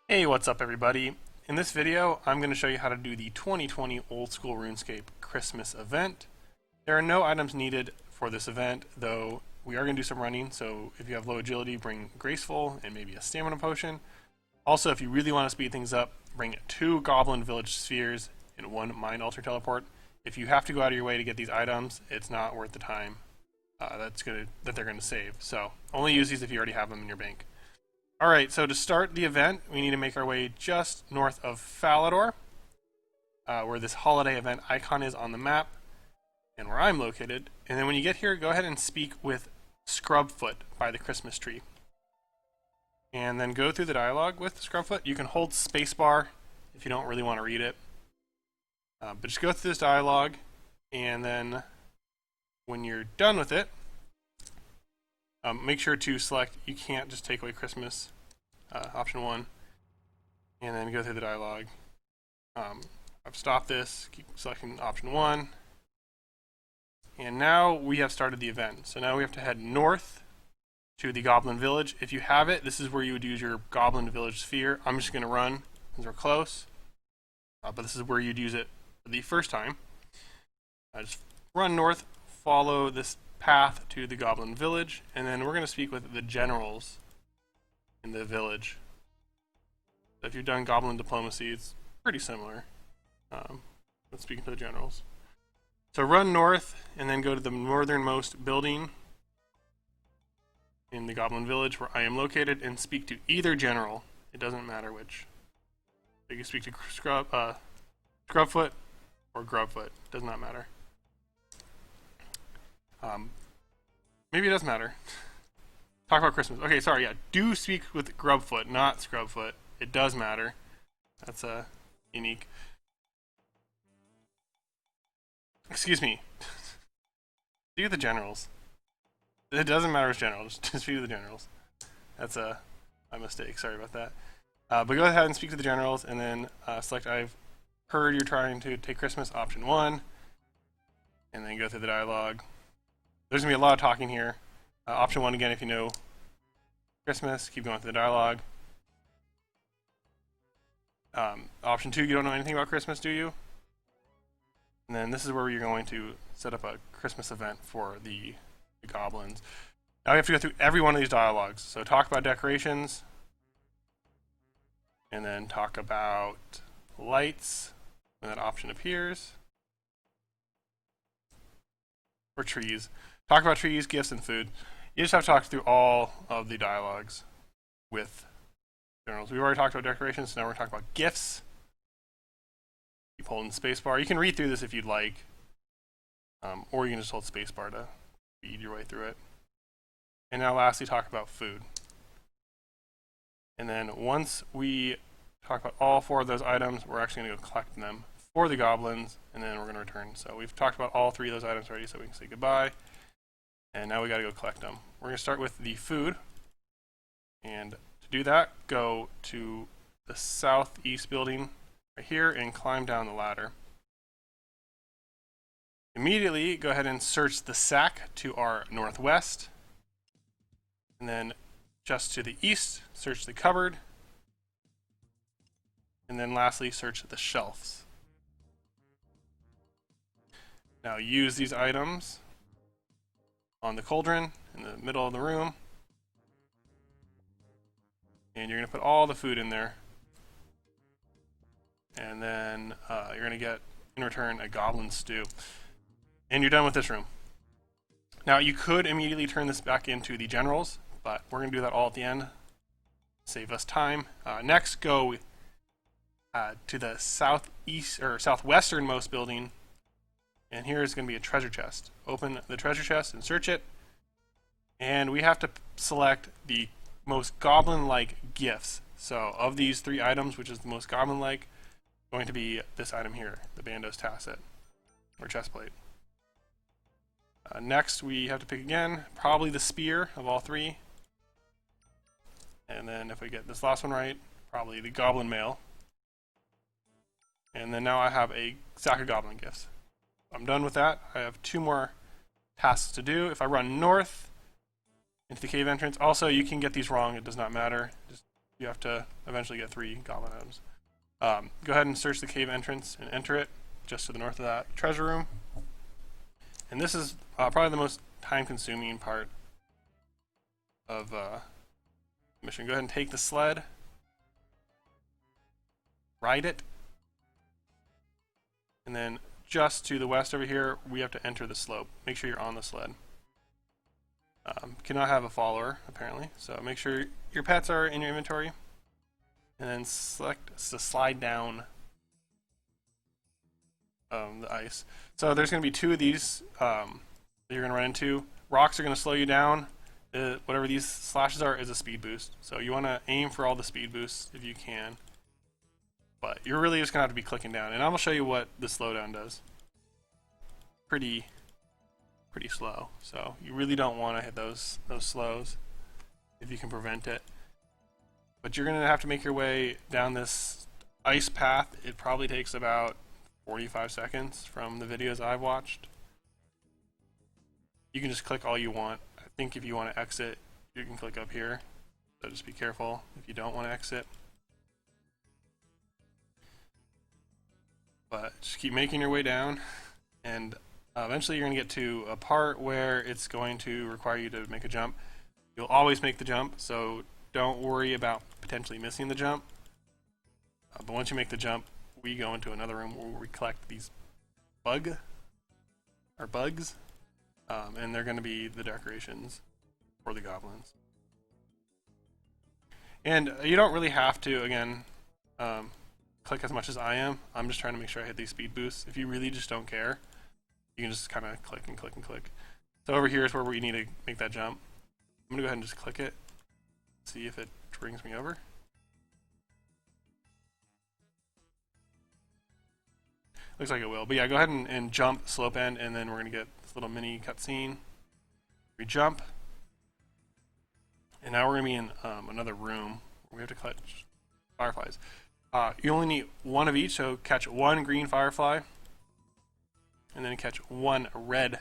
Hey, what's up everybody? In this video, I'm going to show you how to do the 2020 Old School RuneScape Christmas event. There are no items needed for this event, though we are going to do some running, so if you have low agility, bring Graceful and maybe a stamina potion. Also, if you really want to speed things up, bring 2 Goblin Village Spheres and 1 Mind Altar Teleport. If you have to go out of your way to get these items, it's not worth the time that they're going to save. So, only use these if you already have them in your bank. Alright, so to start the event, we need to make our way just north of Falador, where this holiday event icon is on the map, and where I'm located. And then when you get here, go ahead and speak with Scrubfoot by the Christmas tree. And then go through the dialogue with Scrubfoot. You can hold spacebar if you don't really want to read it. But just go through this dialogue, and then when you're done with it, make sure to select You Can't Just Take Away Christmas, option 1, and then go through the dialogue. I've stopped this, keep selecting option 1, and now we have started the event. So now we have to head north to the Goblin Village. If you have it, this is where you would use your Goblin Village Sphere. I'm just going to run since we're close, but this is where you'd use it for the first time. Just run north, follow this path to the Goblin Village, and then we're going to speak with the generals in the village. So if you've done Goblin Diplomacy, it's pretty similar. Let's speak to the generals. So run north, and then go to the northernmost building in the Goblin Village where I am located, and speak to either general. It doesn't matter which. So you can speak to Scrubfoot or Grubfoot. Does not matter. Maybe it does matter. Talk about Christmas. Okay, sorry, yeah. Do speak with Grubfoot, not Scrubfoot. It does matter. That's unique. Excuse me. Speak with the generals. It doesn't matter which generals. Just speak with the generals. That's my mistake. Sorry about that. But go ahead and speak to the generals, and then select I've heard you're trying to take Christmas, option 1, and then go through the dialogue. There's going to be a lot of talking here. Option 1 again if you know Christmas. Keep going through the dialogue. Option 2, you don't know anything about Christmas, do you? And then this is where you're going to set up a Christmas event for the goblins. Now we have to go through every one of these dialogues. So talk about decorations, and then talk about lights when that option appears, or trees. Talk about trees, gifts, and food. You just have to talk through all of the dialogues with generals. We've already talked about decorations, so now we're talking about gifts. Keep holding spacebar. You can read through this if you'd like, or you can just hold spacebar to read your way through it. And now lastly, talk about food. And then once we talk about all 4 of those items, we're actually going to go collect them for the goblins, and then we're going to return. So we've talked about all 3 of those items already, so we can say goodbye. And now we got to go collect them. We're going to start with the food. And to do that, go to the southeast building right here and climb down the ladder. Immediately, go ahead and search the sack to our northwest. And then just to the east, search the cupboard. And then lastly, search the shelves. Now use these items on the cauldron in the middle of the room, and you're going to put all the food in there, and then you're going to get in return a goblin stew, and you're done with this room. Now you could immediately turn this back into the generals, but we're going to do that all at the end, save us time. Next, go to the southeast or southwesternmost building, and here is going to be a treasure chest. Open the treasure chest and search it. And we have to select the most goblin-like gifts. So of these 3 items, which is the most goblin-like, going to be this item here, the Bandos Tasset, or chestplate. Next, we have to pick again, probably the spear of all 3. And then if we get this last one right, probably the goblin mail. And then now I have a sack of goblin gifts. I'm done with that. I have 2 more tasks to do. If I run north into the cave entrance, also you can get these wrong, it does not matter. Just You have to eventually get 3 goblin items. Go ahead and search the cave entrance and enter it just to the north of that treasure room. And this is probably the most time-consuming part of the mission. Go ahead and take the sled, ride it, and then just to the west over here, we have to enter the slope. Make sure you're on the sled. Cannot have a follower, apparently, so make sure your pets are in your inventory. And then select to slide down the ice. So there's going to be 2 of these that you're going to run into. Rocks are going to slow you down. Whatever these slashes are is a speed boost. So you want to aim for all the speed boosts if you can. But you're really just going to have to be clicking down. And I'm going to show you what the slowdown does. Pretty slow. So you really don't want to hit those slows if you can prevent it. But you're going to have to make your way down this ice path. It probably takes about 45 seconds from the videos I've watched. You can just click all you want. I think if you want to exit, you can click up here. So just be careful if you don't want to exit. But just keep making your way down, and eventually you're going to get to a part where it's going to require you to make a jump. You'll always make the jump, so don't worry about potentially missing the jump. But once you make the jump, we go into another room where we collect these bugs, and they're going to be the decorations for the goblins. And you don't really have to, again, click as much as I am. I'm just trying to make sure I hit these speed boosts. If you really just don't care, you can just kind of click and click and click. So over here is where we need to make that jump. I'm going to go ahead and just click it, see if it brings me over. Looks like it will. But yeah, go ahead and jump slope end, and then we're going to get this little mini cutscene. We jump. And now we're going to be in another room. We have to catch fireflies. You only need 1 of each, so catch 1 green firefly, and then catch 1 red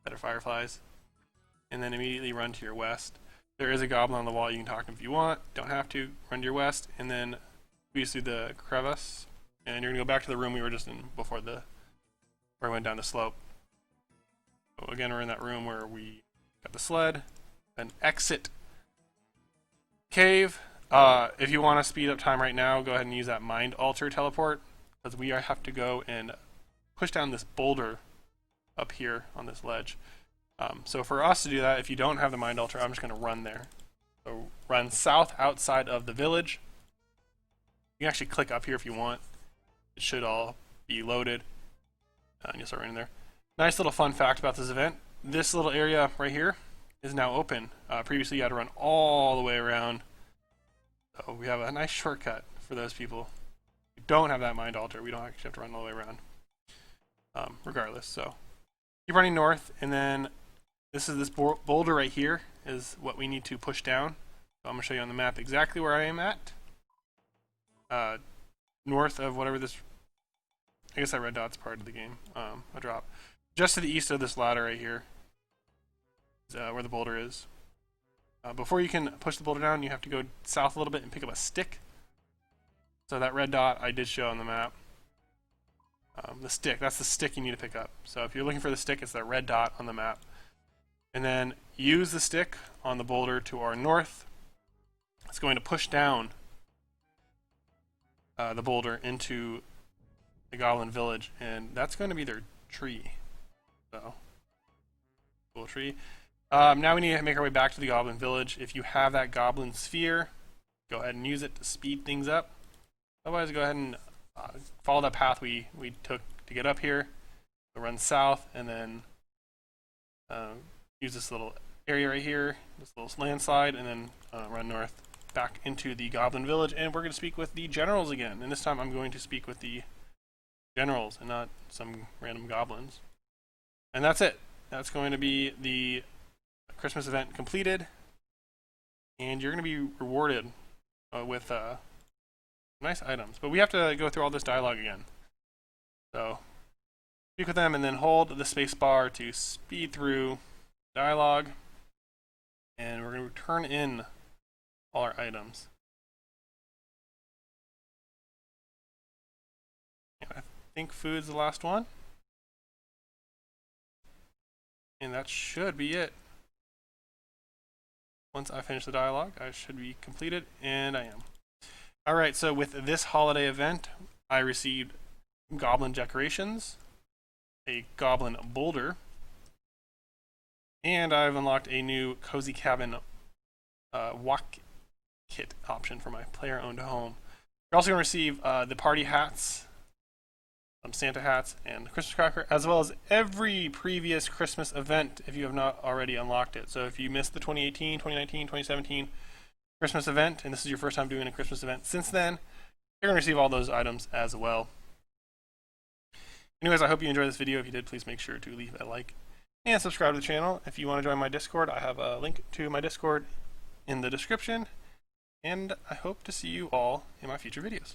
set of fireflies, and then immediately run to your west. There is a goblin on the wall. You can talk to him if you want. Don't have to. Run to your west, and then squeeze through the crevice, and you're going to go back to the room we were just in before where we went down the slope. So again, we're in that room where we got the sled, and exit cave. If you want to speed up time right now, go ahead and use that mind alter teleport, because we have to go and push down this boulder up here on this ledge. So for us to do that, if you don't have the mind alter, I'm just going to run there. So run south outside of the village. You can actually click up here if you want. It should all be loaded. And you'll start running there. Nice little fun fact about this event. This little area right here is now open. Previously you had to run all the way around. So we have a nice shortcut for those people who don't have that mind alter. We don't actually have to run all the way around. Regardless, so keep running north, and then this boulder right here is what we need to push down. So I'm going to show you on the map exactly where I am at. North of whatever this, I guess that red dot's part of the game, a drop. Just to the east of this ladder right here is where the boulder is. Before you can push the boulder down, you have to go south a little bit and pick up a stick. So that red dot I did show on the map. The stick, that's the stick you need to pick up. So if you're looking for the stick, it's that red dot on the map. And then use the stick on the boulder to our north. It's going to push down the boulder into the goblin village, and that's going to be their tree. So, cool tree. Now we need to make our way back to the goblin village. If you have that goblin sphere, go ahead and use it to speed things up. Otherwise, go ahead and follow that path we took to get up here. So run south, and then use this little area right here, this little landslide, and then run north back into the goblin village. And we're going to speak with the generals again. And this time I'm going to speak with the generals and not some random goblins. And that's it. That's going to be the Christmas event completed, and you're going to be rewarded with nice items. But we have to go through all this dialogue again. So speak with them and then hold the space bar to speed through dialogue, and we're going to turn in all our items. think food's the last one. And that should be it. Once I finish the dialogue, I should be completed, and I am. Alright, so with this holiday event, I received goblin decorations, a goblin boulder, and I've unlocked a new cozy cabin walk kit option for my player-owned home. You're also going to receive the party hats, some Santa hats, and Christmas cracker, as well as every previous Christmas event if you have not already unlocked it. So if you missed the 2018, 2019, 2017 Christmas event, and this is your first time doing a Christmas event since then, you're going to receive all those items as well. Anyways, I hope you enjoyed this video. If you did, please make sure to leave a like and subscribe to the channel. If you want to join my Discord, I have a link to my Discord in the description. And I hope to see you all in my future videos.